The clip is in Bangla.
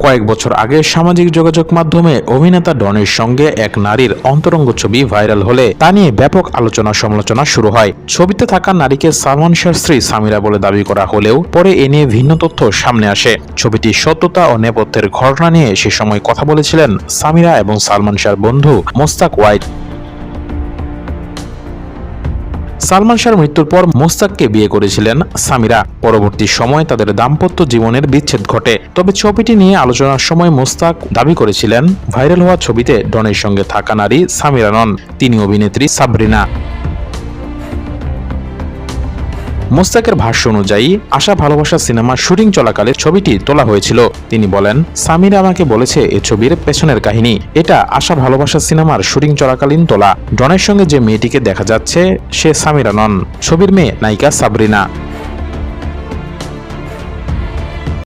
কয়েক বছর আগে সামাজিক যোগাযোগ মাধ্যমে অভিনেতা ডনের সঙ্গে এক নারীর অন্তরঙ্গ ছবি ভাইরাল হলে তা নিয়ে ব্যাপক আলোচনা সমালোচনা শুরু হয়। ছবিতে থাকা নারীকে সালমান শাহর স্ত্রী সামিরা বলে দাবি করা হলেও পরে এ নিয়ে ভিন্ন তথ্য সামনে আসে। ছবিটির সত্যতা ও নেপথ্যের ঘটনা নিয়ে সে সময় কথা বলেছিলেন সামিরা এবং সালমান শাহর বন্ধু মোস্তাক ওয়াহিদ। সালমান শাহর মৃত্যুর পর মোস্তাককে বিয়ে করেছিলেন সামিরা। পরবর্তী সময়ে তাদের দাম্পত্য জীবনের বিচ্ছেদ ঘটে। তবে ছবিটি নিয়ে আলোচনার সময় মোস্তাক দাবি করেছিলেন ভাইরাল হওয়া ছবিতে ডনের সঙ্গে থাকা নারী সামিরা নন, তিনি অভিনেত্রী সাবরিনা। মোস্তাকের ভাষ্য অনুযায়ী আশা ভালোবাসা সিনেমার শুটিং চলাকালে ছবিটি তোলা হয়েছিল। তিনি বলেন, সামিরা আমাকে বলেছে এ ছবির পেছনের কাহিনী। এটা আশা ভালোবাসা সিনেমার শুটিং চলাকালীন তোলা। ডনের সঙ্গে যে মেয়েটিকে দেখা যাচ্ছে সে সামিরা নন, ছবির মেয়ে নায়িকা সাবরিনা।